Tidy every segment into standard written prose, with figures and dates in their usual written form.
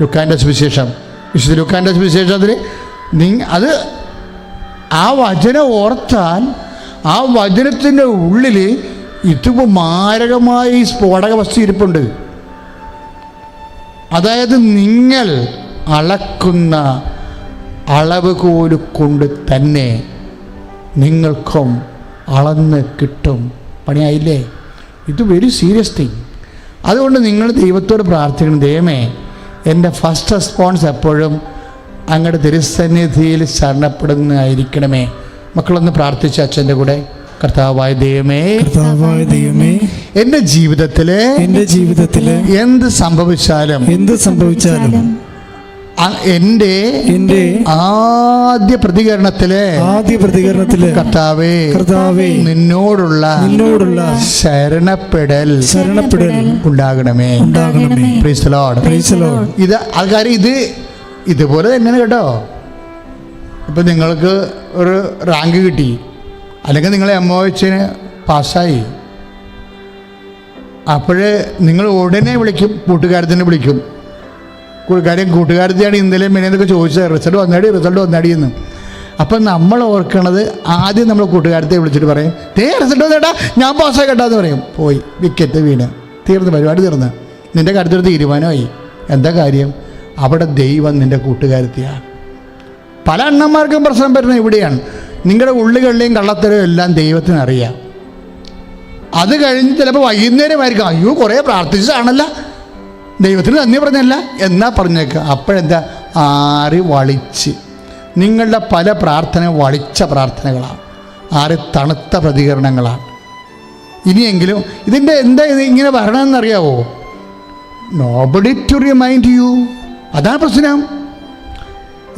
ലൂക്കാൻ്റെ സുവിശേഷം, വിശുദ്ധ ലൂക്കാൻ്റെ സുവിശേഷത്തിൽ അത് ആ വചനം ഓർത്താൽ ആ വചനത്തിൻ്റെ ഉള്ളിൽ ഇതിപ്പോൾ മാരകമായി സ്ഫോടക വസ്തു ഇരിപ്പുണ്ട്. അതായത് നിങ്ങൾ അളക്കുന്ന അളവ് കോല് കൊണ്ട് തന്നെ നിങ്ങൾക്കും അളന്ന് കിട്ടും. പണിയായില്ലേ? ഇത് വെരി സീരിയസ് തിങ്. അതുകൊണ്ട് നിങ്ങൾ ദൈവത്തോട് പ്രാർത്ഥിക്കണം, ദൈവമേ എൻ്റെ ഫസ്റ്റ് റെസ്പോൺസ് എപ്പോഴും അങ്ങയുടെ തിരുസന്നിധിയിൽ ശരണപ്പെടുന്നതായിരിക്കണമേ. മക്കളൊന്ന് പ്രാർത്ഥിച്ച അച്ഛൻ്റെ കൂടെ. കർത്താവായ ദൈവമേ, എൻ്റെ ജീവിതത്തില് എന്ത് സംഭവിച്ചാലും എൻ്റെ ആദ്യ പ്രതികരണത്തില് കർത്താവേ നിന്നോടുള്ള ശരണപ്പെടൽ ഉണ്ടാകണമേ. Praise the Lord. ഇത് ആൾക്കാർ ഇതുപോലെ തന്നെയാണ് കേട്ടോ. ഇപ്പം നിങ്ങൾക്ക് ഒരു റാങ്ക് കിട്ടി, അല്ലെങ്കിൽ നിങ്ങൾ MOH പാസ്സായി, അപ്പോഴേ നിങ്ങൾ ഉടനെ വിളിക്കും, കൂട്ടുകാരത്തിനെ വിളിക്കും. കാര്യം കൂട്ടുകാരത്തിയാണ് ഇന്നലെ മിനിയൊക്കെ ചോദിച്ചത്, റിസൾട്ട് വന്നാടി എന്ന്. അപ്പം നമ്മൾ ഓർക്കണത് ആദ്യം നമ്മൾ കൂട്ടുകാരത്തെ വിളിച്ചിട്ട് പറയും, റിസൾട്ട് വന്നേട്ടാ ഞാൻ പാസ്സായി കേട്ടാന്ന് പറയും. പോയി വിക്കറ്റ് വീണ്, തീർന്ന്, പരിപാടി തീർന്ന്, നിൻ്റെ കാര്യത്തിൽ തീരുമാനമായി. എന്താ കാര്യം? അവിടെ ദൈവം നിൻ്റെ കൂട്ടുകാരത്തിയാണ്. പല അണ്ണന്മാർക്കും പ്രശ്നം വരുന്നത് ഇവിടെയാണ്. നിങ്ങളുടെ ഉള്ളുകളിലെയും കള്ളത്തരവും എല്ലാം ദൈവത്തിനറിയാം. അത് കഴിഞ്ഞ് ചിലപ്പോൾ വൈകുന്നേരമായിരിക്കും, അയ്യോ കുറേ പ്രാർത്ഥിച്ചതാണല്ല, ദൈവത്തിന് നന്ദി പറഞ്ഞല്ല എന്നാ പറഞ്ഞേക്കുക. അപ്പോഴെന്താ? വളിച്ച് നിങ്ങളുടെ പല പ്രാർത്ഥന വളിച്ച പ്രാർത്ഥനകളാണ്, തണുത്ത പ്രതികരണങ്ങളാണ്. ഇനിയെങ്കിലും ഇതിൻ്റെ എന്താ ഇങ്ങനെ വരണമെന്നറിയാവോ? Nobody to remind you. അതാണ് പ്രശ്നം.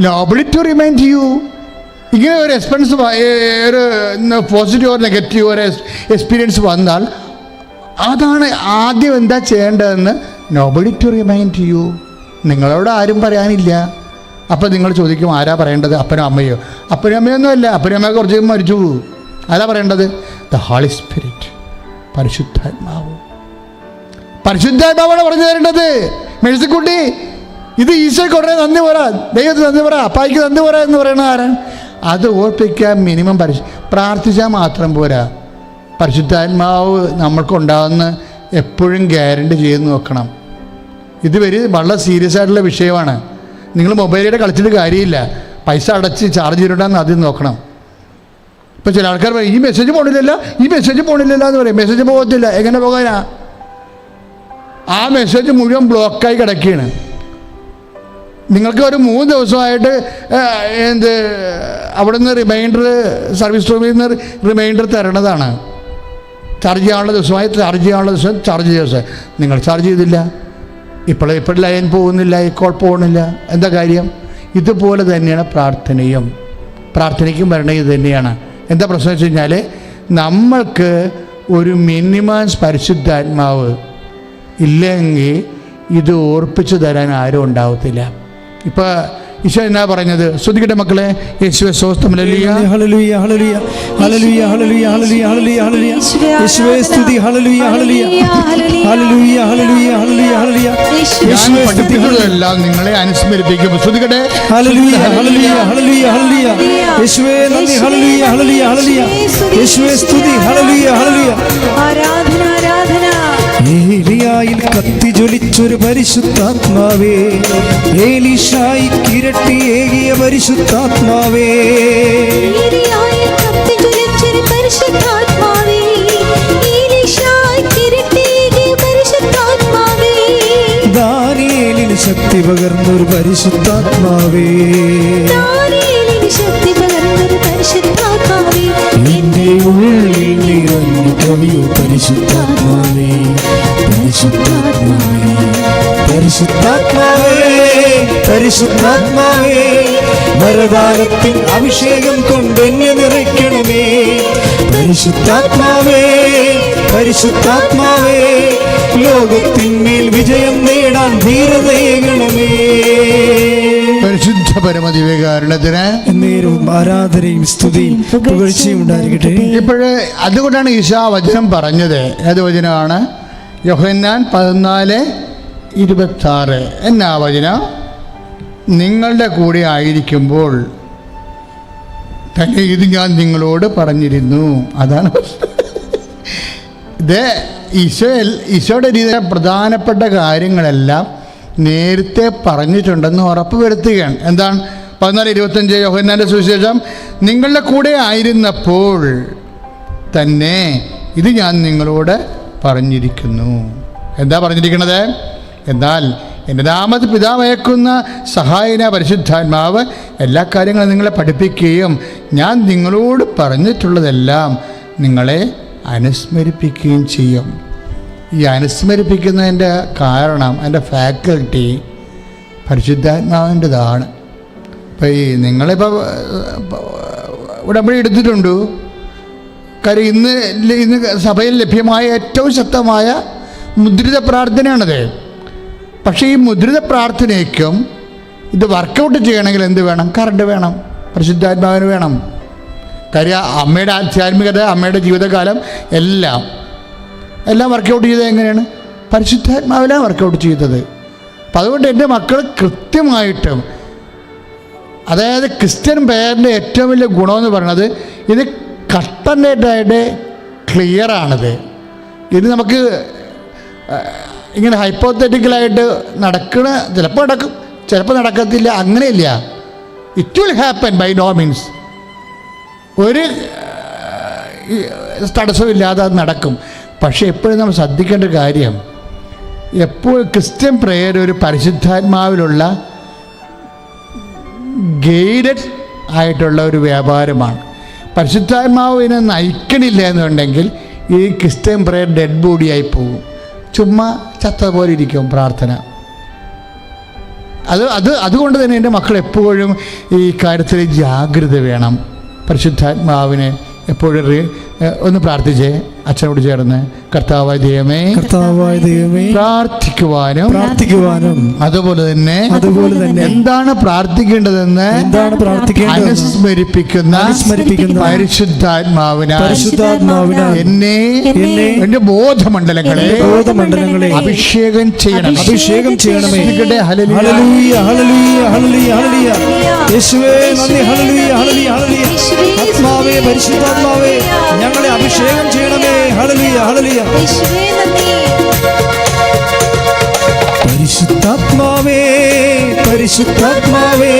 Nobody to remind you. ഇങ്ങനെ ഒരു എക്സ്പെൻസ്, ഒരു പോസിറ്റീവ് ഓർ നെഗറ്റീവ് ഒരു എക്സ്പീരിയൻസ് വന്നാൽ അതാണ് ആദ്യം എന്താ ചെയ്യേണ്ടതെന്ന്. Nobody to remind you. നിങ്ങളോട് ആരും പറയാനില്ല. അപ്പം നിങ്ങൾ ചോദിക്കും, ആരാ പറയേണ്ടത്? അപ്പനോ അമ്മയോ? അപ്പനും അമ്മയൊന്നും അല്ല, അപ്പനും അമ്മയൊക്കെ കുറച്ച് മരിച്ചു പോകും. ആരാ പറയേണ്ടത്? ദ ഹോളി സ്പിരിറ്റ്, പരിശുദ്ധാത്മാവ്. പരിശുദ്ധാത്മാവാണ് പറഞ്ഞു തരേണ്ടത്. മെഴ്സിക്കുട്ടി, ഇത് ഈശോയ്ക്ക് ഉടനെ നന്ദി പറ, ദൈവത്തിന് നന്ദി പറ, അപ്പായിക്ക് നന്ദി പറ എന്ന് പറയുന്നത് ആരാണ്? അത് ഓർപ്പിക്കാൻ മിനിമം പ്രാർത്ഥിച്ചാൽ മാത്രം പോരാ. പരിശുദ്ധാത്മാവ് നമ്മൾക്കുണ്ടാകുന്ന എപ്പോഴും ഗ്യാരണ്ടി ചെയ്ത് നോക്കണം. ഇത് വളരെ സീരിയസ് ആയിട്ടുള്ള വിഷയമാണ്. നിങ്ങൾ മൊബൈലിൽ കളിച്ചിട്ട് കാര്യമില്ല, പൈസ അടച്ച് ചാർജ് ചെയ്തിട്ടാന്ന് ആദ്യം നോക്കണം. ഇപ്പോൾ ചില ആൾക്കാർ പറയും, ഈ മെസ്സേജ് പോണില്ലല്ലോ എന്ന് പറയും. മെസ്സേജ് പോകത്തില്ല. എങ്ങനെ പോകാനാ? ആ മെസ്സേജ് മുഴുവൻ ബ്ലോക്കായി കിടക്കുകയാണ്. നിങ്ങൾക്ക് ഒരു 3 ദിവസമായിട്ട് അവിടെ നിന്ന് റിമൈൻഡർ, സർവീസ് റൂമിൽ നിന്ന് റിമൈൻഡർ തരണതാണ്. ചാർജ് ചെയ്യാനുള്ള ദിവസം ചാർജ് ദിവസം നിങ്ങൾ ചാർജ് ചെയ്തില്ല. ഇപ്പോൾ ലൈൻ പോകുന്നില്ല, കോൾ പോകുന്നില്ല. എന്താ കാര്യം? ഇതുപോലെ തന്നെയാണ് പ്രാർത്ഥനയ്ക്കും വരണത് ഇത് തന്നെയാണ്. എന്താ പ്രശ്നം വെച്ച് കഴിഞ്ഞാൽ, നമ്മൾക്ക് ഒരു മിനിമം പരിശുദ്ധാത്മാവ് ഇല്ലെങ്കിൽ ഇത് ഓർപ്പിച്ചു തരാൻ ആരും ഉണ്ടാവത്തില്ല. ഇപ്പോൾ ഈശോ എന്നാ പറഞ്ഞത്? ശ്രദ്ധിക്കട്ടെ മക്കളെ. യേശുവേ സ്തോത്രം, hallelujah hallelujah hallelujah hallelujah hallelujah hallelujah hallelujah യേശുവേ സ്തുതി, hallelujah hallelujah hallelujah hallelujah hallelujah hallelujah യേശുവേ സ്തുതി. എല്ലാം നിങ്ങളെ അനുസ്മരിപ്പിക്കും. ശ്രദ്ധിക്കട്ടെ. ഹല്ലേലൂയ ഹല്ലേലൂയ ഹല്ലേലൂയ ഹല്ലേലൂയ യേശുവേ നന്ദി, ഹല്ലേലൂയ ഹല്ലേലൂയ ഹല്ലേലൂയ യേശുവേ സ്തുതി, ഹല്ലേലൂയ ഹല്ലേലൂയ ആരാധന ആരാധന. ഏലിയായിൽ കത്തിജ്വലിച്ചൊരു പരിശുദ്ധാത്മാവേ, ഏലീശായി കിരട്ടിയേകിയ പരിശുദ്ധാത്മാവേ, ദാനിയേലിന് ശക്തി പകർന്നൊരു പരിശുദ്ധാത്മാവേ, എന്റെ ഉള്ളിൽ നിറഞ്ഞു കവിയോ പരിശുദ്ധാത്മാവേ, പരിശുദ്ധാത്മാവേ, പരിശുദ്ധാത്മാവേ, പരിശുദ്ധാത്മാവേ, വരദാനത്തിൻ അഭിഷേകം കൊണ്ടെന്നെ നിറയ്ക്കണമേ. പരിശുദ്ധാത്മാവേ, പരിശുദ്ധാത്മാവേ, ലോകത്തിന്മേൽ വിജയം നേടാൻ ധീരതയേകണമേ. പരിശുദ്ധ പരമദിവ്യകാരുണ്യത്തിന് നേരവും ആരാധനയും സ്തുതിയും പുകഴ്ചയും ഉണ്ടായിരിക്കട്ടെ. ഇപ്പോഴേ അതുകൊണ്ടാണ് ഈശോ വചനം പറഞ്ഞത്. ഏത് വചനമാണ്? യോഹന്നാൻ 14 26 എന്നാ വചനം? നിങ്ങളുടെ കൂടെ ആയിരിക്കുമ്പോൾ തന്നെ ഇത് ഞാൻ നിങ്ങളോട് പറഞ്ഞിരുന്നു. അതാണ് ഇത് ഈശോയുടെ രീതിയിലെ പ്രധാനപ്പെട്ട കാര്യങ്ങളെല്ലാം നേരത്തെ പറഞ്ഞിട്ടുണ്ടെന്ന് ഉറപ്പ് വരുത്തുകയാണ്. എന്താണ്? 14:25 യോഹന്നാൻ്റെ സുവിശേഷം, നിങ്ങളുടെ കൂടെ ആയിരുന്നപ്പോൾ തന്നെ ഇത് ഞാൻ നിങ്ങളോട് പറഞ്ഞിരിക്കുന്നു. എന്താ പറഞ്ഞിരിക്കുന്നത്? എന്നാൽ എൻ്റെ നാമത്തിൽ പിതാവ് അയക്കുന്ന സഹായന പരിശുദ്ധാത്മാവ് എല്ലാ കാര്യങ്ങളും നിങ്ങളെ പഠിപ്പിക്കുകയും ഞാൻ നിങ്ങളോട് പറഞ്ഞിട്ടുള്ളതെല്ലാം നിങ്ങളെ അനുസ്മരിപ്പിക്കുകയും ചെയ്യും. ഈ അനുസ്മരിപ്പിക്കുന്നതിൻ്റെ കാരണം, അതിൻ്റെ ഫാക്കൽറ്റി പരിശുദ്ധാത്മാവിൻ്റെതാണ്. അപ്പോൾ ഈ നിങ്ങളിപ്പോൾ ഉടമ്പടി എടുത്തിട്ടുണ്ട്. കാര്യം ഇന്ന് സഭയിൽ ലഭ്യമായ ഏറ്റവും ശക്തമായ മുദ്രിത പ്രാർത്ഥനയാണത്. പക്ഷേ ഈ മുദ്രിത പ്രാർത്ഥനയ്ക്കും ഇത് വർക്കൗട്ട് ചെയ്യണമെങ്കിൽ എന്ത് വേണം? കറണ്ട് വേണം, പരിശുദ്ധാത്മാവിന് വേണം. കാര്യം അമ്മയുടെ ആധ്യാത്മികത, അമ്മയുടെ ജീവിതകാലം എല്ലാം വർക്കൗട്ട് ചെയ്തത് എങ്ങനെയാണ്? പരിശുദ്ധാത്മാവിലാണ് വർക്കൗട്ട് ചെയ്തത്. അപ്പം അതുകൊണ്ട് എൻ്റെ മക്കൾ കൃത്യമായിട്ടും, അതായത് ക്രിസ്ത്യൻ പേരിൻ്റെ ഏറ്റവും വലിയ ഗുണമെന്ന് പറയുന്നത് ഇത് കട്ടൻഡായിട്ട് ക്ലിയറാണിത്. ഇത് നമുക്ക് ഇങ്ങനെ ഹൈപ്പോത്തറ്റിക്കലായിട്ട് നടക്കണ, ചിലപ്പോൾ നടക്കും, ചിലപ്പോൾ നടക്കത്തില്ല, അങ്ങനെയില്ല. It will happen by no means. ഒരു തടസ്സമില്ലാതെ അത് നടക്കും. പക്ഷേ എപ്പോഴും നമ്മൾ ശ്രദ്ധിക്കേണ്ട കാര്യം, എപ്പോഴും ക്രിസ്ത്യൻ പ്രേയർ ഒരു പരിശുദ്ധാത്മാവിലുള്ള ഗൈഡഡ് ആയിട്ടുള്ള ഒരു വ്യാപാരമാണ്. പരിശുദ്ധാത്മാവിനെ നയിക്കണില്ല എന്നുണ്ടെങ്കിൽ ഈ ക്രിസ്ത്യൻ പ്രേയർ ഡെഡ് ബോഡിയായി പോകും. ചുമ്മാ ചത്ത പോലെ ഇരിക്കും പ്രാർത്ഥന. അതുകൊണ്ട് തന്നെ എൻ്റെ മക്കൾ എപ്പോഴും ഈ കാര്യത്തിൽ ജാഗ്രത വേണം. പരിശുദ്ധാത്മാവിനെ എപ്പോഴും ഒന്ന് പ്രാർത്ഥിച്ചേ, അച്ഛനോട് ചേർന്ന്. കർത്താവായ ദൈവമേ, പ്രാർത്ഥിക്കുവാനും അതുപോലെ തന്നെ എന്താണ് പ്രാർത്ഥിക്കേണ്ടതെന്ന് അനുസ്മരിപ്പിക്കുന്ന പരിശുദ്ധാത്മാവിനാൽ എന്നെ എന്റെ ബോധമണ്ഡലങ്ങളെ അഭിഷേകം ചെയ്യണമേ. Hallelujah, hallelujah, hallelujah, hallelujah. യേശുവേ നന്ദി. Hallelujah, hallelujah, hallelujah. ആത്മാവേ, പരിശുദ്ധാത്മാവേ, ഞങ്ങളെ അഭിഷേകം ചെയ്യണമേ. Hallelujah, hallelujah. പരിശുദ്ധാത്മാവേ, പരിശുദ്ധാത്മാവേ,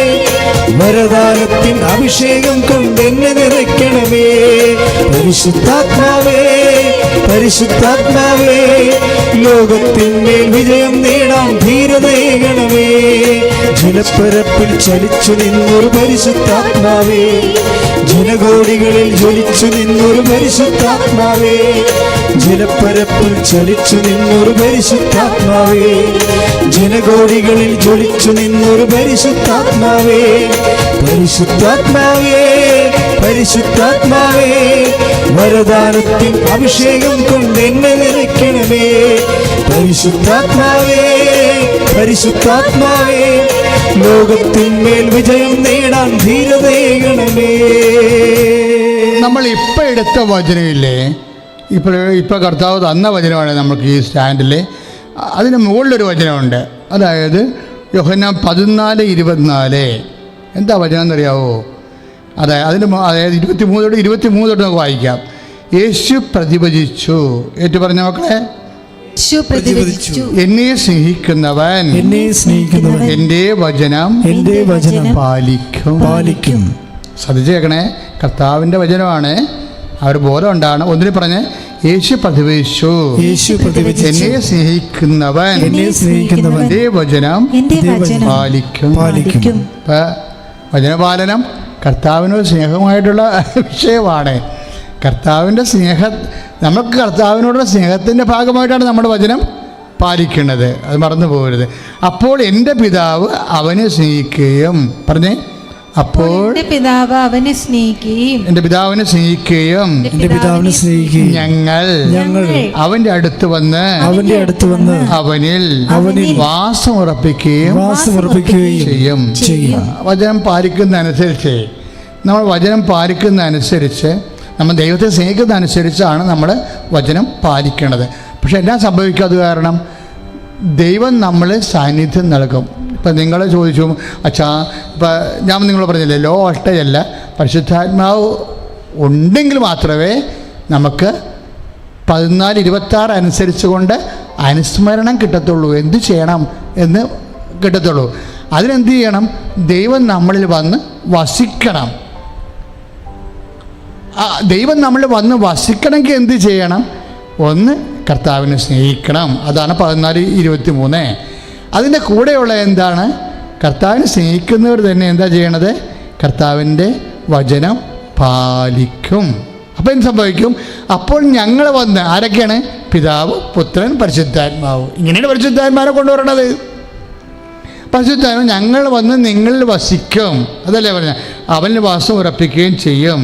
വരദാനത്തിൻ അഭിഷേകം കൊണ്ട് എന്നെ നിറയ്ക്കണമേ. പരിശുദ്ധാത്മാവേ, പരിശുദ്ധാത്മാവേ, ലോകത്തിന്മേൽ വിജയം നേടാൻ ധീരതയേകണമേ. ജലപ്പരപ്പിൽ ചലിച്ചു നിന്നൊരു പരിശുദ്ധാത്മാവേ, ജനകോടികളിൽ ജ്വലിച്ചു നിന്നൊരു പരിശുദ്ധാത്മാവേ, ജലപ്പരപ്പിൽ ചലിച്ചു നിന്നൊരു പരിശുദ്ധാത്മാവേ, ജനകോടികളിൽ ജ്വലിച്ചു നിന്നൊരു പരിശുദ്ധാത്മാവേ. പരിശുദ്ധാത്മാവേ, പരിശുദ്ധാത്മാവേ, വരദാനത്തിൻ അഭിഷേകം കൊണ്ട് എന്നെ നിറയ്ക്കണമേ. പരിശുദ്ധാത്മാവേ, പരിശുദ്ധാത്മാവേ, ലോകത്തിന്മേൽ വിജയം നേടാൻ ധീരതയേകണമേ. നമ്മൾ ഇപ്പം എടുത്ത വചനമില്ലേ, ഇപ്പോൾ കർത്താവ് തന്ന വചനമാണ് നമുക്ക് ഈ സ്റ്റാൻഡിൽ. അതിന് മുകളിലൊരു വചനമുണ്ട്, അതായത് യോഹന്നാൻ 14:24. എന്താ വചനം എന്നറിയാവോ? അതായത് 23 തൊട്ട് നമുക്ക് വായിക്കാം. യേശു പ്രതിവചിച്ചു. ഏറ്റു പറഞ്ഞ മക്കളെ, എന്നെ സ്നേഹിക്കുന്നവൻ എൻ്റെ വചനം പാലിക്കും. ശ്രദ്ധിച്ചേക്കണേ, കർത്താവിൻ്റെ വചനമാണ്. അവർ ബോധം ഉണ്ടാണ്. ഒന്നിന് പറഞ്ഞ് യേശു പ്രതിവചിച്ചു, എന്നെ സ്നേഹിക്കുന്നവൻ എൻ്റെ വചനം പാലിക്കും. വചനപാലനം കർത്താവിനോട് സ്നേഹമായിട്ടുള്ള വിഷയമാണ്. കർത്താവിൻ്റെ നമുക്ക് കർത്താവിനോടുള്ള സ്നേഹത്തിൻ്റെ ഭാഗമായിട്ടാണ് നമ്മുടെ വചനം പാലിക്കുന്നത്. അത് മറന്നു പോകരുത്. അപ്പോൾ എൻ്റെ പിതാവ് അവനെ സ്നേഹിക്കുകയും, പറഞ്ഞേ, അപ്പോൾ എൻ്റെ പിതാവിനെ സ്നേഹിക്കുകയും ഞങ്ങൾ അവന്റെ അടുത്ത് വന്ന് അവനിൽ വാസമുറപ്പിക്കുകയും ചെയ്യും. വചനം പാലിക്കുന്നതനുസരിച്ച്, നമ്മൾ വചനം പാലിക്കുന്നതനുസരിച്ച്, നമ്മൾ ദൈവത്തെ സ്നേഹിക്കുന്നതനുസരിച്ചാണ് നമ്മൾ വചനം പാലിക്കേണ്ടത്. പക്ഷെ എന്നാ സംഭവിക്കാതെ കാരണം ദൈവം നമ്മൾ സാന്നിധ്യം നൽകും. ഇപ്പം നിങ്ങൾ ചോദിച്ചു, അച്ഛാ, ഇപ്പം ഞാൻ നിങ്ങളോട് പറഞ്ഞില്ലേ, ലോ വോൾട്ടേജ് അല്ല, പരിശുദ്ധാത്മാവ് ഉണ്ടെങ്കിൽ മാത്രമേ നമുക്ക് 14:26 അനുസരിച്ച് കൊണ്ട് അനുസ്മരണം കിട്ടത്തുള്ളൂ, എന്ത് ചെയ്യണം എന്ന് കിട്ടത്തുള്ളൂ. അതിനെന്ത് ചെയ്യണം? ദൈവം നമ്മളിൽ വന്ന് വസിക്കണം. ദൈവം നമ്മൾ വന്ന് വസിക്കണമെങ്കിൽ എന്ത് ചെയ്യണം? ഒന്ന്, കർത്താവിനെ സ്നേഹിക്കണം. അതാണ് 14:23. അതിൻ്റെ കൂടെയുള്ള എന്താണ്? കർത്താവിനെ സ്നേഹിക്കുന്നവർ തന്നെ എന്താ ചെയ്യണത്? കർത്താവിൻ്റെ വചനം പാലിക്കും. അപ്പോൾ എന്ത് സംഭവിക്കും? അപ്പോൾ ഞങ്ങൾ വന്ന്, ആരൊക്കെയാണ്? പിതാവ്, പുത്രൻ, പരിശുദ്ധാത്മാവ്. ഇങ്ങനെയാണ് പരിശുദ്ധാത്മാവിനെ കൊണ്ടുവരണത്. പരിശുദ്ധാത്മാവ് ഞങ്ങൾ വന്ന് നിങ്ങളിൽ വസിക്കും. അതല്ലേ പറഞ്ഞ, അവനിൽ വാസം ഉറപ്പിക്കുകയും ചെയ്യും.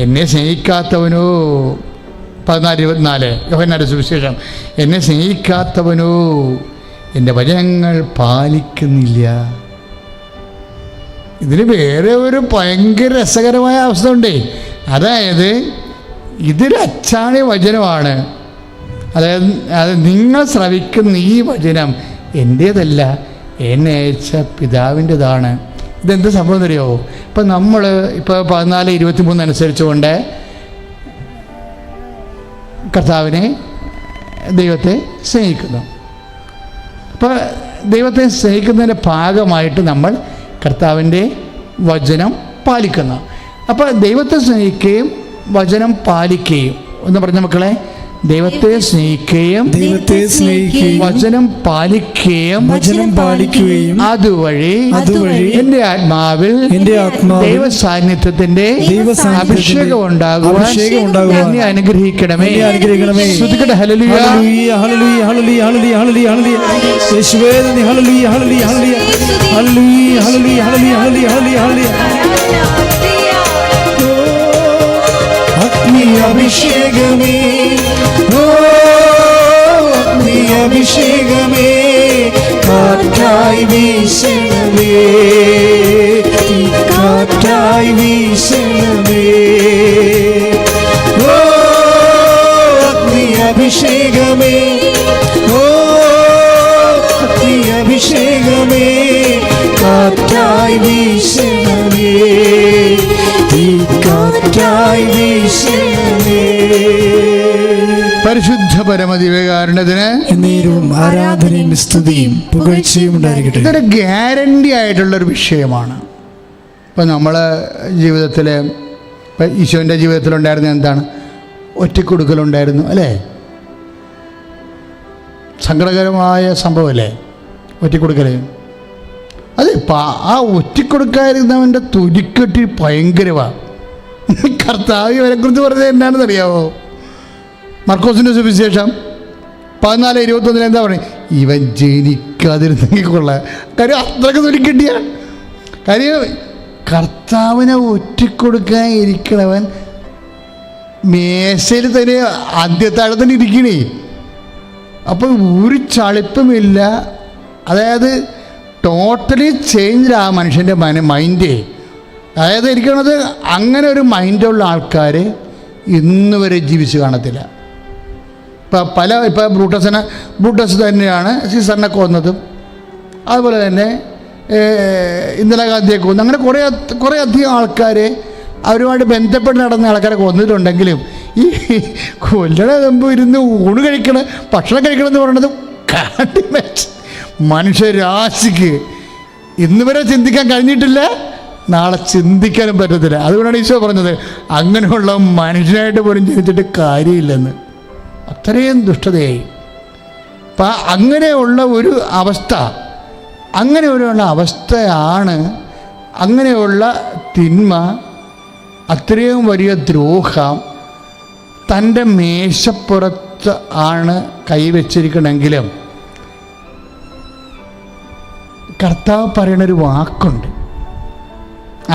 എന്നെ സ്നേഹിക്കാത്തവനോ, 14:24 യോഹന്നാന്റെ സുവിശേഷം, എന്നെ സ്നേഹിക്കാത്തവനോ എൻ്റെ വചനങ്ങൾ പാലിക്കുന്നില്ല. ഇതിന് വേറെ ഒരു ഭയങ്കര രസകരമായ അവസ്ഥ ഉണ്ട്. അതായത് ഇതൊരു അച്ചാണി വചനമാണ്. അതായത് നിങ്ങൾ ശ്രവിക്കുന്ന ഈ വചനം എൻ്റേതല്ല, എന്നെ അയച്ച പിതാവിൻ്റെതാണ്. ഇതെന്ത് സംഭവം അറിയോ? ഇപ്പം നമ്മൾ ഇപ്പോൾ 14:23 അനുസരിച്ചുകൊണ്ട് കർത്താവിനെ, ദൈവത്തെ സ്നേഹിക്കുന്നു. അപ്പോൾ ദൈവത്തെ സ്നേഹിക്കുന്നതിൻ്റെ ഭാഗമായിട്ട് നമ്മൾ കർത്താവിൻ്റെ വചനം പാലിക്കുന്നു. അപ്പോൾ ദൈവത്തെ സ്നേഹിക്കുകയും വചനം പാലിക്കുകയും എന്ന് പറഞ്ഞ മക്കളെ, ദൈവത്തെ സ്നേഹിക്കുകയും വചനം പാലിക്കുകയും അതുവഴി എൻ്റെ ആത്മാവിൽ ദൈവ സാന്നിധ്യത്തിന്റെ അഭിഷേകം ഉണ്ടാകുവാൻ എന്നെ അനുഗ്രഹിക്കണമേ. ശ്രുതിക്കട്ടെ, hallelujah, hallelujah, hallelujah, hallelujah, hallelujah, യേശുവേ നന്ദി, hallelujah, hallelujah, hallelujah, hallelujah, hallelujah, hallelujah, hallelujah, hallelujah. അഗ്നി അഭിഷേകമേ, അഗ്നി അഭിഷേകമേ, കാറ്റായി വീശണമേ, കാറ്റായി വീശണമേ. ഓ അഗ്നി അഭിഷേകമേ, ഓ അഗ്നി അഭിഷേകമേ, കാറ്റായി വീശണമേ, കാറ്റായി വീശണമേ. പരിശുദ്ധ പരമദിവ്യകാരുണ്യത്തിന് എന്നേരവും ആരാധനയും സ്തുതിയും പുകഴ്ചയും ഉണ്ടായിരിക്കട്ടെ. ഇതൊരു ഗ്യാരണ്ടി ആയിട്ടുള്ളൊരു വിഷയമാണ്. ഇപ്പം നമ്മൾ ജീവിതത്തിൽ, ഇപ്പം ഈശോൻ്റെ ജീവിതത്തിലുണ്ടായിരുന്ന എന്താണ്? ഒറ്റക്കൊടുക്കലുണ്ടായിരുന്നു, അല്ലേ? സങ്കടകരമായ സംഭവമല്ലേ ഒറ്റക്കൊടുക്കൽ? അത് ആ ഒറ്റക്കൊടുക്കാതിരുന്നവൻ്റെ തൊലിക്കെട്ടി ഭയങ്കരമാണ്. കർത്താവ് ഇവരെക്കുറിച്ച് പറഞ്ഞത് എന്നാണെന്ന് അറിയാമോ? മർക്കോസിൻ്റെ സുവിശേഷം 14:21 എന്താ പറയുക? ഇവൻ ജനിക്കാതിരുന്നെങ്കിൽ കൊള്ളാം. കാര്യം അത്രയ്ക്ക് തൊലിക്കെട്ടിയ കാര്യം. കർത്താവിനെ ഒറ്റക്കൊടുക്കാൻ ഇരിക്കണവൻ മേശയിൽ തന്നെ ആദ്യത്താഴത്തിന് ഇരിക്കണേ. അപ്പോൾ ഒരു ചളിപ്പുമില്ല. അതായത് ടോട്ടലി ചേഞ്ച് ആ മനുഷ്യൻ്റെ മൈൻഡ്. അതായത് ഇരിക്കണത് അങ്ങനെ ഒരു മൈൻഡുള്ള ആൾക്കാർ ഇന്ന് വരെ ജീവിച്ച് കാണത്തില്ല. ഇപ്പോൾ ബ്രൂട്ടസ് തന്നെയാണ് സീസറിനെ കൊന്നതും, അതുപോലെ തന്നെ ഇന്ദിരാഗാന്ധിയെ കൊന്നു. അങ്ങനെ കുറേ അധികം ആൾക്കാർ അവരുമായിട്ട് ബന്ധപ്പെട്ട് നടന്ന ആൾക്കാരെ കൊന്നിട്ടുണ്ടെങ്കിലും ഈ കൊല്ലണ മുമ്പ് ഇരുന്ന് ഊണ് കഴിക്കണം, ഭക്ഷണം കഴിക്കണം എന്ന് പറയുന്നത് കാട്ടി മനുഷ്യരാശിക്ക് ഇന്ന് വരെ ചിന്തിക്കാൻ കഴിഞ്ഞിട്ടില്ല, നാളെ ചിന്തിക്കാനും പറ്റത്തില്ല. അതുകൊണ്ടാണ് ഈശോ പറഞ്ഞത് അങ്ങനെയുള്ള മനുഷ്യനായിട്ട് പോലും ജനിച്ചിട്ട് കാര്യമില്ലെന്ന്. അത്രയും ദുഷ്ടതയായി. അപ്പം അങ്ങനെയുള്ള ഒരു അവസ്ഥ, അങ്ങനെയുള്ള അവസ്ഥയാണ്, അങ്ങനെയുള്ള തിന്മ, അത്രയും വലിയ ദ്രോഹം തൻ്റെ മേശപ്പുറത്ത് ആണ് കൈവച്ചിരിക്കണമെങ്കിലും കർത്താവ് പറയുന്നൊരു വാക്കുണ്ട്.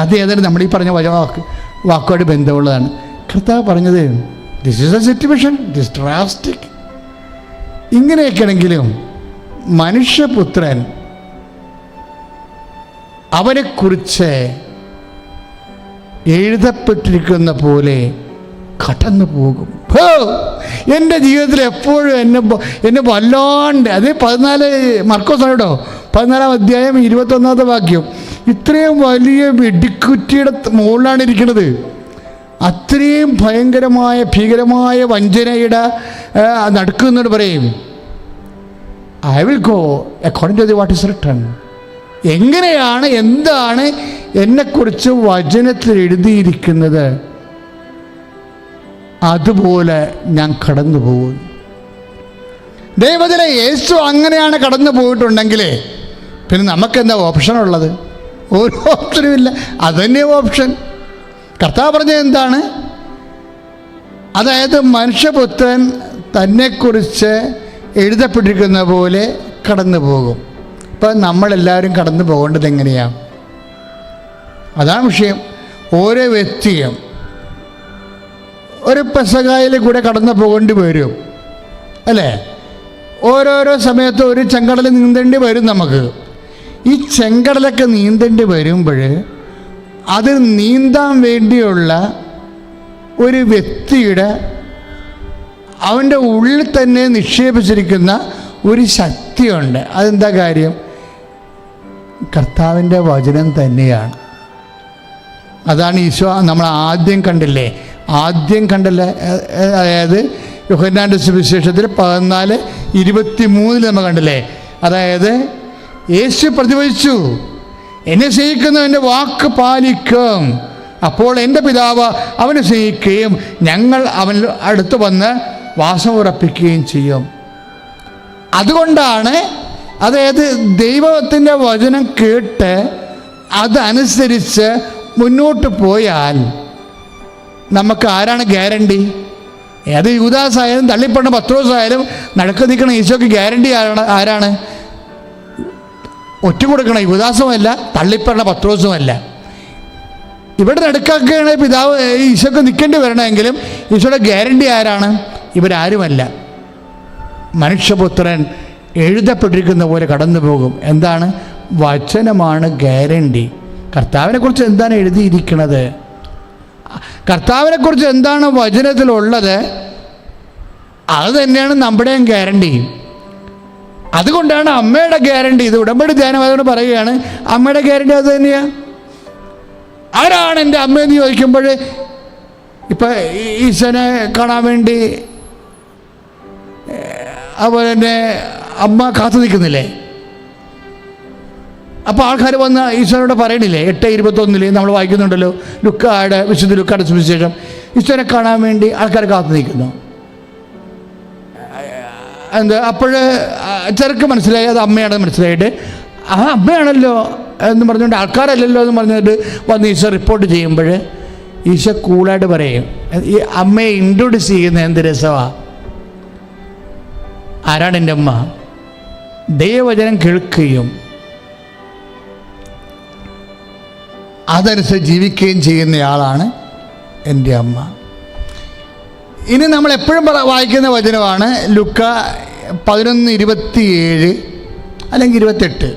അത് ഏതായാലും നമ്മൾ ഈ പറഞ്ഞ വാക്കുമായിട്ട് ബന്ധമുള്ളതാണ്. കർത്താവ് പറഞ്ഞത് this is a situation, this drastic. ഇങ്ങനെയൊക്കെയാണെങ്കിലും മനുഷ്യപുത്രൻ അവനെക്കുറിച്ച് എഴുതപ്പെട്ടിരിക്കുന്ന പോലെ കടന്നു പോകും. എൻ്റെ ജീവിതത്തിൽ എപ്പോഴും എന്നെ വല്ലാണ്ട്, അത് 14 മർക്കോസ് കേട്ടോ, 14-ാം അധ്യായം 21-ാമത്തെ വാക്യം. ഇത്രയും വലിയ വെടിക്കുറ്റിയുടെ മുകളിലാണ് ഇരിക്കുന്നത്. അത്രയും ഭയങ്കരമായ ഭീകരമായ വഞ്ചനയുടെ നടക്കുന്നിട്ട് പറയും, I will go according to the what is written. എങ്ങനെയാണ്, എന്താണ് എന്നെക്കുറിച്ച് വചനത്തിൽ എഴുതിയിരിക്കുന്നത്, അതുപോലെ ഞാൻ കടന്നു പോകും. ദൈവത്തിലെ യേശു അങ്ങനെയാണ് കടന്നു പോയിട്ടുണ്ടെങ്കിൽ പിന്നെ നമുക്കെന്താ ഓപ്ഷനുള്ളത്? ഒരു ഓപ്ഷനുമില്ല. അതുതന്നെ ഓപ്ഷൻ. കർത്താവ് പറഞ്ഞത് എന്താണ്? അതായത് മനുഷ്യപുത്രൻ തന്നെക്കുറിച്ച് എഴുതപ്പെട്ടിരിക്കുന്ന പോലെ കടന്നു പോകും. ഇപ്പം നമ്മളെല്ലാവരും കടന്നു പോകേണ്ടത് എങ്ങനെയാണ്? അതാണ് വിഷയം. ഓരോ വ്യക്തിയും ഒരു പെസഹായിൽ കൂടെ കടന്നു പോകേണ്ടി വരും, അല്ലേ? ഓരോരോ സമയത്ത് ഒരു ചെങ്കടൽ നീന്തേണ്ടി വരും നമുക്ക്. ഈ ചെങ്കടലൊക്കെ നീന്തേണ്ടി വരുമ്പോൾ അത് നീന്താൻ വേണ്ടിയുള്ള ഒരു വ്യക്തിയുടെ അവൻ്റെ ഉള്ളിൽ തന്നെ നിക്ഷേപിച്ചിരിക്കുന്ന ഒരു ശക്തിയുണ്ട്. അതെന്താ കാര്യം? കർത്താവിൻ്റെ വചനം തന്നെയാണ്. അതാണ് ഈശോ നമ്മൾ ആദ്യം കണ്ടില്ലേ, അതായത് യോഹന്നാൻ്റെ സുവിശേഷത്തിൽ 14:23 നമ്മൾ കണ്ടില്ലേ. അതായത് യേശു പ്രതിവചിച്ചു, എന്നെ സ്നേഹിക്കുന്ന എൻ്റെ വാക്ക് പാലിക്കും, അപ്പോൾ എൻ്റെ പിതാവ് അവനെ സ്നേഹിക്കുകയും ഞങ്ങൾ അവൻ അടുത്ത് വന്ന് വാസം ഉറപ്പിക്കുകയും ചെയ്യും. അതുകൊണ്ടാണ്, അതായത് ദൈവത്തിൻ്റെ വചനം കേട്ട് അതനുസരിച്ച് മുന്നോട്ട് പോയാൽ നമുക്ക് ആരാണ് ഗ്യാരണ്ടി? ഏത് യൂദാസായാലും തള്ളിപ്പറഞ്ഞ പത്രോസായാലും നടക്ക് നിൽക്കണ ഈശോയ്ക്ക് ഗ്യാരണ്ടി ആരാണ്? ഒറ്റ കൊടുക്കണ യൂദാസുമല്ല, തള്ളിപ്പറഞ്ഞ പത്രോസുമല്ല. ഇവിടെ നടുക്കാക്കുകയാണ് പിതാവ് ഈശോക്ക് നിൽക്കേണ്ടി വരണമെങ്കിലും ഈശോയുടെ ഗ്യാരണ്ടി ആരാണ്? ഇവരാരുമല്ല. മനുഷ്യപുത്രൻ എഴുതപ്പെട്ടിരിക്കുന്ന പോലെ കടന്നു പോകും. എന്താണ്? വചനമാണ് ഗ്യാരണ്ടി. കർത്താവിനെക്കുറിച്ച് എന്താണ് എഴുതിയിരിക്കുന്നത്, കർത്താവിനെക്കുറിച്ച് എന്താണ് വചനത്തിലുള്ളത്, അത് തന്നെയാണ് നമ്മുടെയും ഗ്യാരണ്ടി. അതുകൊണ്ടാണ് അമ്മയുടെ ഗ്യാരണ്ടി. ഇത് ഉടമ്പടി ധ്യാനം അതുകൊണ്ട് പറയുകയാണ്, അമ്മയുടെ ഗ്യാരണ്ടി അത് തന്നെയാണ്. ആരാണ് എൻ്റെ അമ്മയെന്ന് ചോദിക്കുമ്പോൾ, ഇപ്പം ഈശോനെ കാണാൻ വേണ്ടി അതുപോലെ തന്നെ അമ്മ കാത്തു നിൽക്കുന്നില്ലേ? അപ്പോൾ ആൾക്കാർ വന്ന് ഈശോനോട് പറയണില്ലേ? 8:21 നമ്മൾ വായിക്കുന്നുണ്ടല്ലോ, വിശുദ്ധ ലുക്കായുടെ സുവിശേഷം. ഈശോനെ കാണാൻ വേണ്ടി ആൾക്കാർ കാത്തു നിൽക്കുന്നു. എന്താ? അപ്പോൾ ചെറുക്ക് മനസ്സിലായി അത് അമ്മയാണെന്ന് മനസ്സിലായിട്ട്, ആ അമ്മയാണല്ലോ എന്ന് പറഞ്ഞുകൊണ്ട്, ആൾക്കാരല്ലല്ലോ എന്ന് പറഞ്ഞിട്ട് വന്ന് ഈശോ റിപ്പോർട്ട് ചെയ്യുമ്പോൾ ഈശോ കൂളായിട്ട് പറയും, ഈ അമ്മയെ ഇൻട്രൊഡ്യൂസ് ചെയ്യുന്ന എന്ത് രസമാണ്. ആരാണ് എൻ്റെ അമ്മ? ദൈവവചനം കേൾക്കുകയും അതനുസരിച്ച് ജീവിക്കുകയും ചെയ്യുന്നയാളാണ് എൻ്റെ അമ്മ. ഇനി നമ്മൾ എപ്പോഴും വായിക്കുന്ന വചനമാണ് ലുക്ക 11:27 അല്ലെങ്കിൽ 28.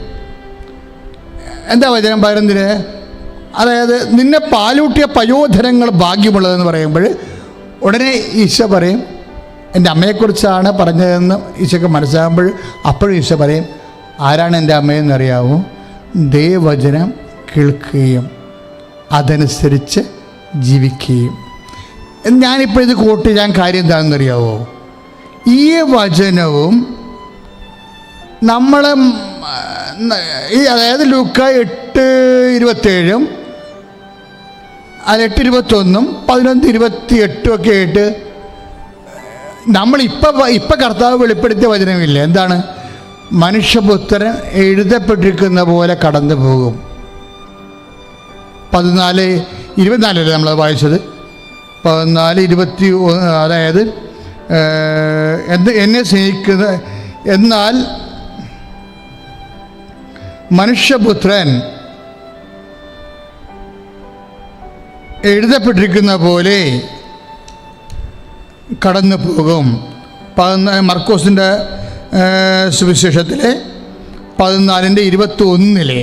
എന്താ വചനം? 11. അതായത് നിന്നെ പാലൂട്ടിയ പയോധരങ്ങൾ ഭാഗ്യമുള്ളതെന്ന് പറയുമ്പോൾ ഉടനെ ഈശോ പറയും, എൻ്റെ അമ്മയെക്കുറിച്ചാണ് പറഞ്ഞതെന്ന് ഈശോക്ക് മനസ്സിലാകുമ്പോൾ അപ്പോഴും ഈശോ പറയും, ആരാണ് എൻ്റെ അമ്മയെന്ന് അറിയാമോ? ദൈവവചനം കേൾക്കുകയും അതനുസരിച്ച് ജീവിക്കുകയും. ഞാനിപ്പോൾ ഇത് കോട്ട് ചെയ്യാൻ കാര്യം എന്താണെന്നറിയാവോ? ഈ വചനവും നമ്മൾ അതായത് ലൂക്ക 8:27 അത് 8:21 11:28 ഒക്കെ ആയിട്ട് നമ്മളിപ്പോൾ കർത്താവ് വെളിപ്പെടുത്തിയ വചനമില്ല. എന്താണ്? മനുഷ്യപുത്രൻ എഴുതപ്പെട്ടിരിക്കുന്ന പോലെ കടന്നു പോകും. 14:24 നമ്മൾ വായിച്ചത്. 14:21 അതായത് എന്നെ സ്നേഹിക്കുന്ന, എന്നാൽ മനുഷ്യപുത്രൻ എഴുതപ്പെട്ടിരിക്കുന്ന പോലെ കടന്നു പോകും. മർക്കോസിൻ്റെ സുവിശേഷത്തിലെ 14:21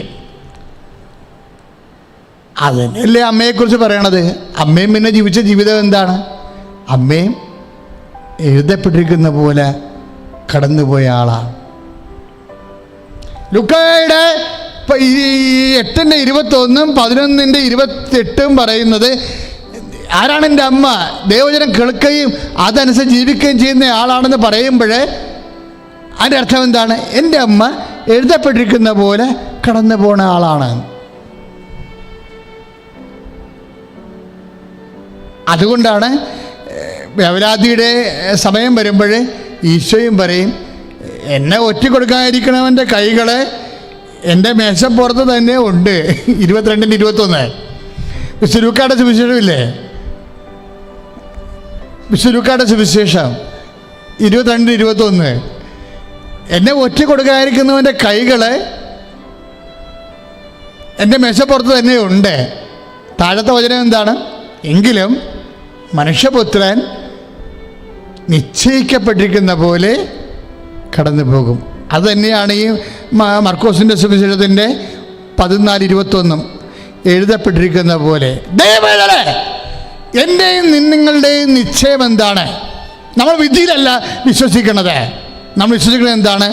അതിനല്ലേ അമ്മയെക്കുറിച്ച് പറയണത്. അമ്മയും പിന്നെ ജീവിച്ച ജീവിതം എന്താണ്? അമ്മയും എഴുതപ്പെട്ടിരിക്കുന്ന പോലെ കടന്നുപോയ ആളാണ്. ലുക്കായുടെ 8:21 11:28 പറയുന്നത് ആരാണ് എൻ്റെ അമ്മ, ദൈവവചനം കേൾക്കുകയും അതനുസരിച്ച് ജീവിക്കുകയും ചെയ്യുന്ന ആളാണെന്ന് പറയുമ്പോൾ അതിൻ്റെ അർത്ഥം എന്താണ്? എൻ്റെ അമ്മ എഴുതപ്പെട്ടിരിക്കുന്ന പോലെ കടന്നു പോണ ആളാണ്. അതുകൊണ്ടാണ് വേവലാതിയുടെ സമയം വരുമ്പോൾ ഈശോയും പറയും, എന്നെ ഒറ്റ കൊടുക്കാതിരിക്കണവൻ്റെ കൈകൾ എൻ്റെ മേശപ്പുറത്ത് തന്നെ ഉണ്ട്. 22-21 വിശുലൂക്കായുടെ സുവിശേഷമില്ലേ? വിശുലൂക്കായുടെ സുവിശേഷം 22-21 എന്നെ ഒറ്റ കൊടുക്കാതിരിക്കുന്നവൻ്റെ കൈകൾ എൻ്റെ മേശപ്പുറത്ത് തന്നെ ഉണ്ട്. താഴത്തെ വചനം എന്താണ്? എങ്കിലും മനുഷ്യപുത്രൻ നിശ്ചയിക്കപ്പെട്ടിരിക്കുന്ന പോലെ കടന്നു പോകും. അതുതന്നെയാണ് ഈ മർക്കോസിൻ്റെ സുവിശേഷത്തിൻ്റെ 14:21 എഴുതപ്പെട്ടിരിക്കുന്ന പോലെ. ദൈവമേ, എൻ്റെയും നിങ്ങളുടെയും നിശ്ചയം എന്താണ്? നമ്മൾ വിധിയിലല്ല വിശ്വസിക്കുന്നത്. നമ്മൾ വിശ്വസിക്കുന്നത് എന്താണ്?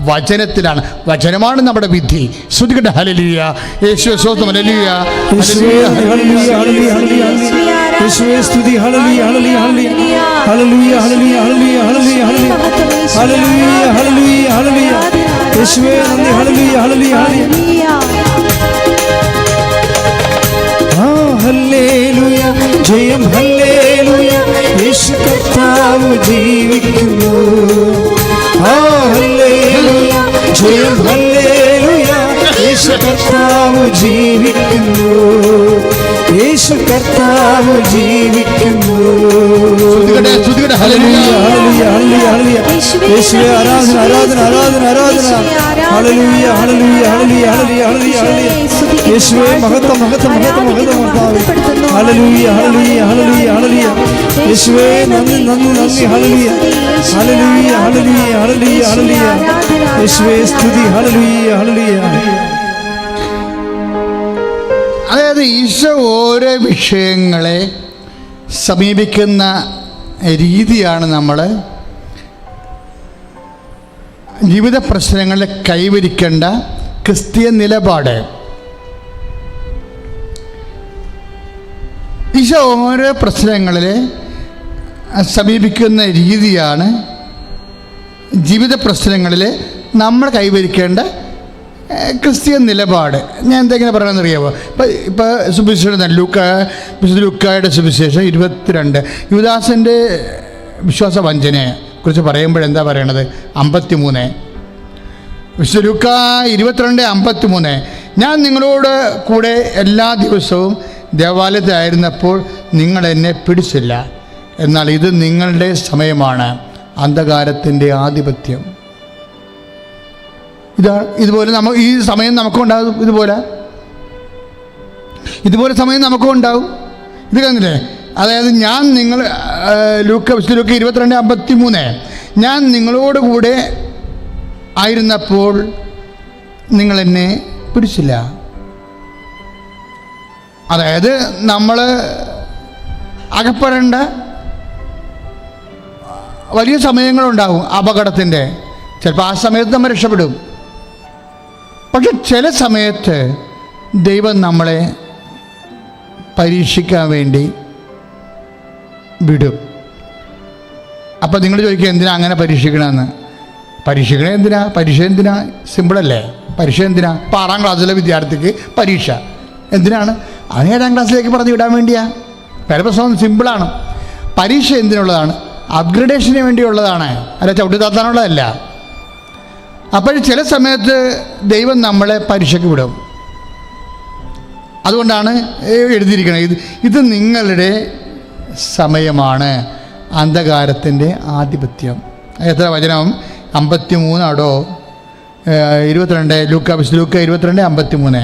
വചനത്തിലാണ്. വചനമാണ് നമ്മുടെ വിധി. ശ്രുതികട്ടെ ഹല്ലേലൂയ. യേശുവേ സ്തോത്രം. ഹല്ലേലൂയ. യേശുവേ ഹല്ലേലൂയ ഹല്ലേലൂയ ഹല്ലേലൂയ. യേശുവേ സ്തുതി. Hallelujah hallelujah hallelujah hallelujah hallelujah hallelujah hallelujah hallelujah hallelujah. യേശുവേ നന്ദി. Hallelujah hallelujah hallelujah. ഹല്ലേലൂയ ജയം. ഹല്ലേലൂയ യേശു കർത്താവ് ജീവിക്കുന്നു. ഹല്ലേലൂയ ജയം. ഹല്ലേലൂയ യേശു കർത്താവ് ജീവിക്കുന്നു. യേശു കർത്താവ് ജീവിക്കുന്നു. യേശുവേ ആരാധന ആരാധന ആരാധന ആരാധന. Hallelujah hallelujah hallelujah hallelujah hallelujah. യേശുവേ മഹത്വം മഹത്വം മഹത്വം മഹത്വം കർത്താവേ. Hallelujah hallelujah hallelujah hallelujah. യേശുവേ നന്ദി നന്ദി നന്ദി. Hallelujah hallelujah hallelujah hallelujah hallelujah. യേശുവേ സ്തുതി. Hallelujah hallelujah. അതായത് ഈശോ ഓരോ വിഷയങ്ങളെ സമീപിക്കുന്ന രീതിയാണ് നമ്മൾ ജീവിത പ്രശ്നങ്ങളിൽ കൈവരിക്കേണ്ട ക്രിസ്തീയ നിലപാട്. ഈശോ ഓരോ പ്രശ്നങ്ങളിൽ സമീപിക്കുന്ന രീതിയാണ് ജീവിത പ്രശ്നങ്ങളിൽ നമ്മൾ കൈവരിക്കേണ്ട ക്രിസ്തീയ നിലപാട്. ഞാൻ എന്തെങ്കിലും പറയണമെന്ന് അറിയാമോ? ഇപ്പോൾ സുവിശേഷം ലൂക്കായുടെ സുവിശേഷം 22 യുദാസിൻ്റെ വിശ്വാസ വഞ്ചനയെ കുറിച്ച് പറയുമ്പോഴെന്താ പറയണത്? 53 ലൂക്ക 22:53 ഞാൻ നിങ്ങളോട് കൂടെ എല്ലാ ദിവസവും ദേവാലയത്തിലായിരുന്നപ്പോൾ നിങ്ങൾ എന്നെ പിടിച്ചില്ല, എന്നാൽ ഇത് നിങ്ങളുടെ സമയമാണ്, അന്ധകാരത്തിൻ്റെ ആധിപത്യം. ഇതുപോലെ ഈ സമയം നമുക്കും ഉണ്ടാകും. ഇതുപോലെ സമയം നമുക്കും ഉണ്ടാവും. ഇത് കണ്ടില്ലേ? അതായത് ഞാൻ ലൂക്ക 22:53 ഞാൻ നിങ്ങളോട് കൂടെ ആയിരുന്നപ്പോൾ നിങ്ങൾ എന്നെ പിടിച്ചില്ല. അതായത് നമ്മൾ അകപ്പെടേണ്ട വലിയ സമയങ്ങളുണ്ടാവും അപകടത്തിൻ്റെ. ചിലപ്പോൾ ആ സമയത്ത് നമ്മൾ രക്ഷപ്പെടും. പക്ഷെ ചില സമയത്ത് ദൈവം നമ്മളെ പരീക്ഷിക്കാൻ വേണ്ടി വിടും. അപ്പോൾ നിങ്ങൾ ചോദിക്കുക, എന്തിനാ അങ്ങനെ പരീക്ഷിക്കണമെന്ന്? പരീക്ഷിക്കണേ എന്തിനാ? പരീക്ഷ എന്തിനാ? സിമ്പിളല്ലേ? പരീക്ഷ എന്തിനാ? ഇപ്പോൾ 6ാം ക്ലാസ്സിലെ വിദ്യാർത്ഥിക്ക് പരീക്ഷ എന്തിനാണ്? അത് 7ാം ക്ലാസ്സിലേക്ക് പറഞ്ഞു വിടാൻ വേണ്ടിയാ. പരപ്രശ്നം സിമ്പിളാണ്. പരീക്ഷ എന്തിനുള്ളതാണ്? അപ്ഗ്രഡേഷന് വേണ്ടിയുള്ളതാണ്, അല്ല ചവിട്ടി താത്താനുള്ളതല്ല. അപ്പോൾ ചില സമയത്ത് ദൈവം നമ്മളെ പരീക്ഷയ്ക്ക് വിടും. അതുകൊണ്ടാണ് എഴുതിയിരിക്കുന്നത്, ഇത് നിങ്ങളുടെ സമയമാണ്, അന്ധകാരത്തിൻ്റെ ആധിപത്യം. എത്ര വചനം? 53 22 ലൂക്ക 22:53.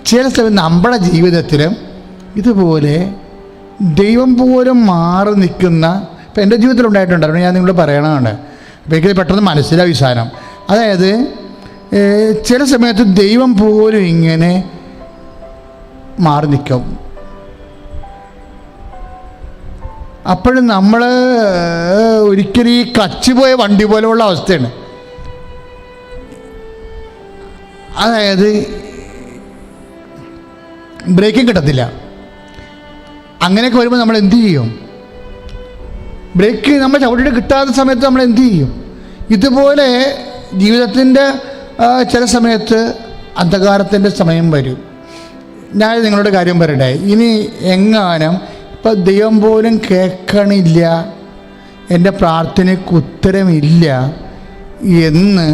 ചില സമയം നമ്മുടെ ജീവിതത്തിലും ഇതുപോലെ ദൈവം പോലും മാറി നിൽക്കുന്ന, ഇപ്പം എൻ്റെ ജീവിതത്തിൽ ഉണ്ടായിട്ടുണ്ടായിരുന്നു, ഞാൻ നിങ്ങളോട് പറയണതാണ്. അപ്പോൾ എനിക്ക് പെട്ടെന്ന് മനസ്സിലാവും ഈ സാധനം. അതായത് ചില സമയത്ത് ദൈവം പോലും ഇങ്ങനെ മാറി നിൽക്കും. അപ്പോഴും നമ്മൾ ഒരിക്കലും ഈ ക്ലച്ച് പോയ വണ്ടി പോലെയുള്ള അവസ്ഥയാണ്. അതായത് ബ്രേക്കും കിട്ടത്തില്ല. അങ്ങനെയൊക്കെ വരുമ്പോൾ നമ്മൾ എന്തു ചെയ്യും? ബ്രേക്ക് നമ്മൾ ചവിട്ടിട്ട് കിട്ടാത്ത സമയത്ത് നമ്മൾ എന്തു ചെയ്യും? ഇതുപോലെ ജീവിതത്തിൻ്റെ ചില സമയത്ത് അന്ധകാരത്തിൻ്റെ സമയം വരും. ഞാൻ നിങ്ങളോട് കാര്യം പറയട്ടെ, ഇനി എങ്ങാനും ഇപ്പം ദൈവം പോലും കേൾക്കണില്ല, എൻ്റെ പ്രാർത്ഥനയ്ക്ക് ഉത്തരമില്ല എന്ന്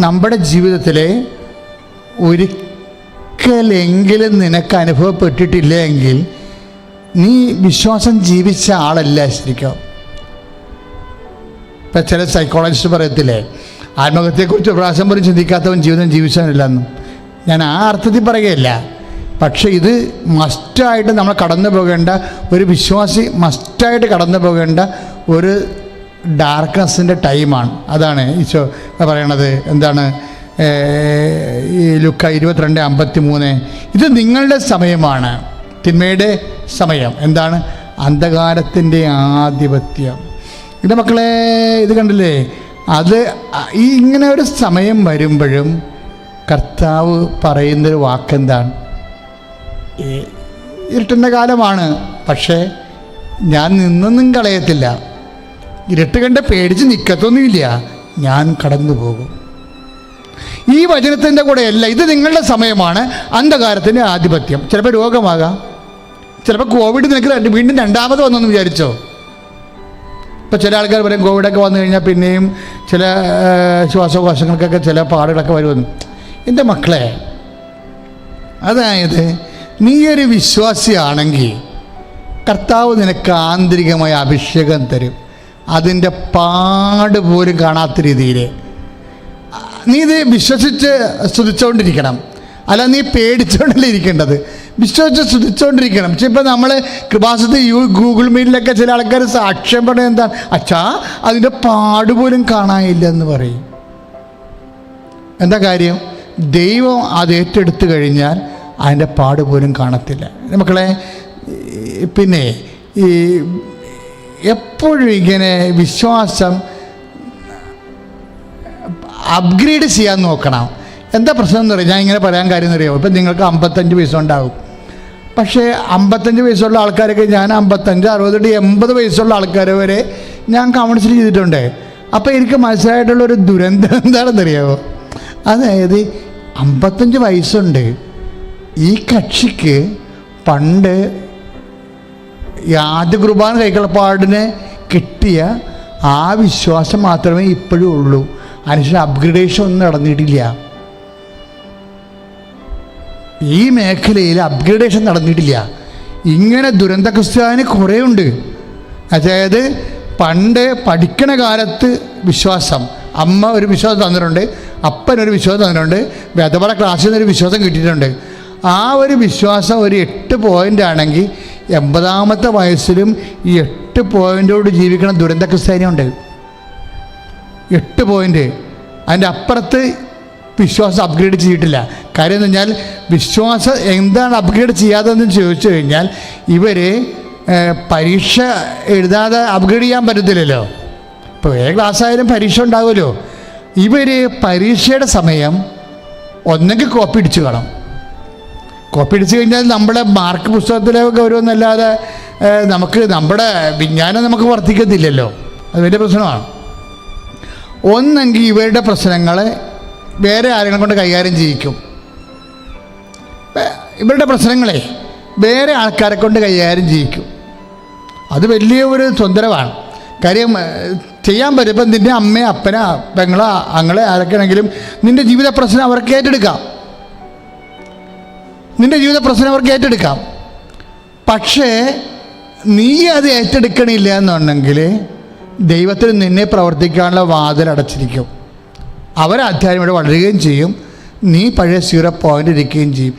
നമ്മുടെ ജീവിതത്തിൽ ഒരിക്കലെങ്കിലും നിനക്ക് അനുഭവപ്പെട്ടിട്ടില്ല എങ്കിൽ നീ വിശ്വാസം ജീവിച്ച ആളല്ല ശരിക്കും. ഇപ്പം ചില സൈക്കോളജിസ്റ്റ് പറയത്തില്ലേ, ആത്മഹത്യയെക്കുറിച്ച് പ്രാവശ്യം പോലും ചിന്തിക്കാത്തവൻ ജീവിതം ജീവിച്ചവനില്ലെന്നും. ഞാൻ ആ അർത്ഥത്തിൽ പറയുകയല്ല, പക്ഷേ ഇത് മസ്റ്റായിട്ട് നമ്മൾ കടന്നു പോകേണ്ട, ഒരു വിശ്വാസി മസ്റ്റായിട്ട് കടന്നു പോകേണ്ട ഒരു ഡാർക്ക്നെസ്സിൻ്റെ ടൈമാണ്. അതാണ് ഈശോ പറയണത്. എന്താണ്? ഈ ലുക്ക 22:53, ഇത് നിങ്ങളുടെ സമയമാണ്, തിന്മയുടെ സമയം. എന്താണ്? അന്ധകാരത്തിൻ്റെ ആധിപത്യം. എൻ്റെ മക്കളെ, ഇത് കണ്ടില്ലേ? അത് ഈ ഇങ്ങനെ ഒരു സമയം വരുമ്പോഴും കർത്താവ് പറയുന്നൊരു വാക്കെന്താണ്? ഇരുട്ടിൻ്റെ കാലമാണ്, പക്ഷേ ഞാൻ നിന്നൊന്നും കളയത്തില്ല, ഇരുട്ട് കണ്ട് പേടിച്ച് നിൽക്കത്തൊന്നുമില്ല, ഞാൻ കടന്നു പോകും. ഈ വചനത്തിൻ്റെ കൂടെയല്ല, ഇത് നിങ്ങളുടെ സമയമാണ്, അന്ധകാരത്തിൻ്റെ ആധിപത്യം. ചിലപ്പോൾ രോഗമാകാം, ചിലപ്പോൾ കോവിഡ് നിനക്ക് വീണ്ടും രണ്ടാമത് വന്നെന്ന് വിചാരിച്ചോ? ഇപ്പോൾ ചില ആൾക്കാർ പറയും കോവിഡൊക്കെ വന്നു കഴിഞ്ഞാൽ പിന്നെയും ചില ശ്വാസകോശങ്ങൾക്കൊക്കെ ചില പാടുകളൊക്കെ വരുമെന്ന്. എൻ്റെ മക്കളെ, അതായത് നീ ഒരു വിശ്വാസിയാണെങ്കിൽ കർത്താവ് നിനക്ക് ആന്തരികമായ അഭിഷേകം തരും. അതിൻ്റെ പാട് പോലും കാണാത്ത രീതിയിൽ നീ ഇത് വിശ്വസിച്ച് സ്തുതിച്ചുകൊണ്ടിരിക്കണം. അല്ല, നീ പേടിച്ചുകൊണ്ടല്ലേ ഇരിക്കേണ്ടത്, വിശ്വസിച്ച് സ്തുതിച്ചുകൊണ്ടിരിക്കണം. പക്ഷെ ഇപ്പം നമ്മൾ കൃപാസനത്തിൽ ഗൂഗിൾ മീറ്റിലൊക്കെ ചില ആൾക്കാർ സാക്ഷ്യം പറഞ്ഞത് എന്താണ്? അച്ഛാ, അതിൻ്റെ പാടുപോലും കാണാനില്ല എന്ന് പറയും. എന്താ കാര്യം? ദൈവം അത് ഏറ്റെടുത്തു കഴിഞ്ഞാൽ അതിൻ്റെ പാടുപോലും കാണത്തില്ല. മക്കളെ, പിന്നെ ഈ എപ്പോഴും ഇങ്ങനെ വിശ്വാസം അപ്ഗ്രേഡ് ചെയ്യാൻ നോക്കണം. എന്താ പ്രശ്നം എന്ന് പറയുക? ഞാൻ ഇങ്ങനെ പറയാൻ കാര്യം എന്ന് അറിയാമോ? ഇപ്പം നിങ്ങൾക്ക് 55 വയസ്സുണ്ടാവും, പക്ഷേ 55 വയസ്സുള്ള ആൾക്കാരൊക്കെ, ഞാൻ 55, 60, 80 വയസ്സുള്ള ആൾക്കാരെ വരെ ഞാൻ കൗൺസിൽ ചെയ്തിട്ടുണ്ട്. അപ്പോൾ എനിക്ക് മനസ്സിലായിട്ടുള്ളൊരു ദുരന്തം എന്താണെന്നറിയാമോ? അതായത് 55 വയസ്സുണ്ട്, ഈ കക്ഷിക്ക് പണ്ട് ആദ്യ കുർബാന കൈക്കളപ്പാടിന് കിട്ടിയ ആ വിശ്വാസം മാത്രമേ ഇപ്പോഴും ഉള്ളൂ. അതിന് അപ്ഗ്രഡേഷൻ ഒന്നും നടന്നിട്ടില്ല. ഈ മേഖലയിൽ അപ്ഗ്രഡേഷൻ നടന്നിട്ടില്ല. ഇങ്ങനെ ദുരന്ത ക്രിസ്ത്യാനി കുറേ ഉണ്ട്. അതായത് പണ്ട് പഠിക്കണ കാലത്ത് വിശ്വാസം, അമ്മ ഒരു വിശ്വാസം തന്നിട്ടുണ്ട്, അപ്പനൊരു വിശ്വാസം തന്നിട്ടുണ്ട്, വേദപാഠ ക്ലാസ്സിൽ നിന്നൊരു വിശ്വാസം കിട്ടിയിട്ടുണ്ട്. ആ ഒരു വിശ്വാസം ഒരു 8 പോയിൻ്റ് ആണെങ്കിൽ 80ാമത്തെ വയസ്സിലും ഈ 8 പോയിൻ്റോട് ജീവിക്കണ ദുരന്ത ക്രിസ്ത്യാനിയുണ്ട്. 8 പോയിൻ്റ്. അതിൻ്റെ അപ്പുറത്ത് വിശ്വാസം അപ്ഗ്രേഡ് ചെയ്തിട്ടില്ല. കാര്യം എന്ന് പറഞ്ഞാൽ വിശ്വാസം എന്താണ് അപ്ഗ്രേഡ് ചെയ്യാത്തതെന്ന് ചോദിച്ചു കഴിഞ്ഞാൽ ഇവർ പരീക്ഷ എഴുതാതെ അപ്ഗ്രേഡ് ചെയ്യാൻ പറ്റത്തില്ലല്ലോ. ഇപ്പോൾ ഏത് ക്ലാസ്സായാലും പരീക്ഷ ഉണ്ടാവുമല്ലോ. ഇവർ പരീക്ഷയുടെ സമയം ഒന്നെങ്കിൽ കോപ്പി അടിച്ച് കാണും. കോപ്പി അടിച്ച് കഴിഞ്ഞാൽ നമ്മുടെ മാർക്ക് പുസ്തകത്തിലെ ഗൗരവമൊന്നുമല്ലാതെ നമുക്ക് നമ്മുടെ വിജ്ഞാനം നമുക്ക് വർദ്ധിക്കത്തില്ലല്ലോ. അത് വലിയ പ്രശ്നമാണ്. ഒന്നെങ്കിൽ ഇവരുടെ പ്രശ്നങ്ങൾ വേറെ ആരെങ്കിലും കൊണ്ട് കൈകാര്യം ചെയ്യിക്കും. ഇവരുടെ പ്രശ്നങ്ങളെ വേറെ ആൾക്കാരെ കൊണ്ട് കൈകാര്യം ചെയ്യിക്കും. അത് വലിയ ഒരു സ്വന്തരമാണ്. കാര്യം ചെയ്യാൻ പറ്റും. ഇപ്പം നിൻ്റെ അമ്മയെ, അപ്പനെ, പെങ്ങളെ, ആങ്ങളെ ആരൊക്കെയാണെങ്കിലും നിൻ്റെ ജീവിത പ്രശ്നം അവർക്ക് ഏറ്റെടുക്കാം. നിൻ്റെ ജീവിത പ്രശ്നം അവർക്ക് ഏറ്റെടുക്കാം. പക്ഷേ നീ അത് ഏറ്റെടുക്കണില്ല എന്നുണ്ടെങ്കിൽ ദൈവത്തിന് നിന്നെ പ്രവർത്തിക്കാനുള്ള വാതിൽ അടച്ചിരിക്കും. അവരധ്യായം ഇവിടെ വളരുകയും ചെയ്യും, നീ പഴയ 0 പോയിൻ്റ് ഇരിക്കുകയും ചെയ്യും.